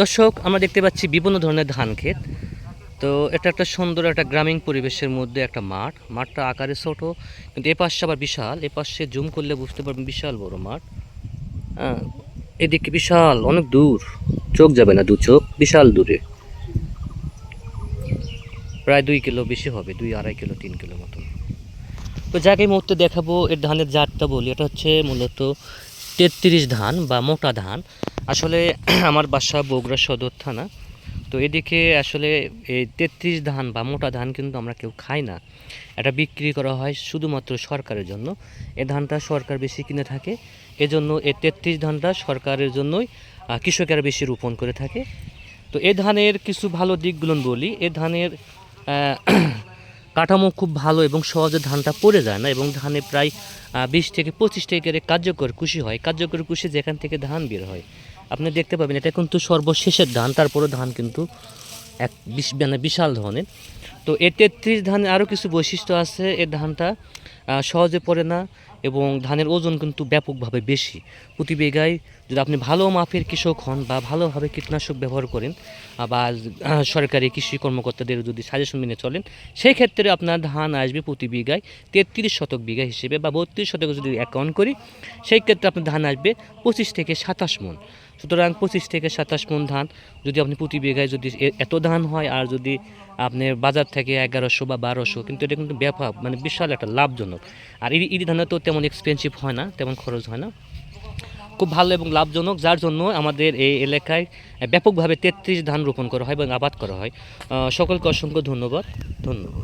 দর্শক, আমরা দেখতে পাচ্ছি বিভিন্ন ধরনের ধান ক্ষেত। তো এটা একটা সুন্দর একটা গ্রামীণ পরিবেশের মধ্যে একটা মাঠটা আকারে ছোট, কিন্তু এপাশে আবার বিশাল। এপাশে জুম করলে বুঝতে পারবেন বিশাল বড় মাঠ। হ্যাঁ, এদিকে বিশাল অনেক দূর, চোখ যাবে না, দু চোখ বিশাল দূরে, প্রায় 2 কিলো বেশি হবে, 2-2.5 কিলো 3 কিলো মতন। তো যাকে এই মুহূর্তে দেখাবো এর ধানের জাতটা বলি, এটা হচ্ছে মূলত 33 ধান বা মোটা ধান। আসলে আমার বাসা বগুড়া সদর থানা। তো এদিকে আসলে এই 33 ধান বা মোটা ধান কিন্তু আমরা কেউ খাই না। এটা বিক্রি করা হয় শুধুমাত্র সরকারের জন্য। এই ধানটা সরকার বেশি কিনে থাকে, এজন্য এই 33 ধানটা সরকারের জন্যই কৃষকেরা বেশি রোপণ করে থাকে। তো এই ধানের কিছু ভালো দিকগুলো বলি। এই ধানের আহ, কাঠামো খুব ভালো এবং সহজে ধানটা পড়ে যায় না, এবং ধানে প্রায় 20 থেকে 25 একরে কার্যকর কুশি হয়। কার্যকর কুশি যেখান থেকে ধান বের হয় আপনি দেখতে পাবেন, এটা কিন্তু সর্বশেষের ধান, তারপরে ধান কিন্তু মানে বিশাল ধরনের। তো এ 33 ধানে আরও কিছু বৈশিষ্ট্য আছে। এর ধানটা সহজে পড়ে না, এবং ধানের ওজন কিন্তু ব্যাপকভাবে বেশি। প্রতি বিঘায় যদি আপনি ভালো মাপের কৃষক হন বা ভালোভাবে কীটনাশক ব্যবহার করেন, বা সরকারি কৃষি কর্মকর্তাদের যদি সাজেশন মেনে চলেন, সেই ক্ষেত্রে আপনার ধান আসবে প্রতি বিঘায় 33 শতক বিঘা হিসেবে, বা 32 শতক যদি অ্যাকাউন্ট করি, সেই ক্ষেত্রে আপনার ধান আসবে 25 থেকে 27 মণ। সুতরাং 25 থেকে 27 মণ ধান যদি আপনি প্রতি বিঘায় যদি এত ধান হয়, আর যদি আপনি বাজার থেকে 1100 বা 1200, কিন্তু এটা কিন্তু ব্যাপক মানে বিশাল একটা লাভজনক। আর এই ধানটা তো তেমন এক্সপেন্সিভ হয় না, তেমন খরচ হয় না, খুব ভালো এবং লাভজনক, যার জন্য আমাদের এই এলাকায় ব্যাপকভাবে 33 ধান রোপণ করা হয় এবং আবাদ করা হয়। সকলকে অসংখ্য ধন্যবাদ।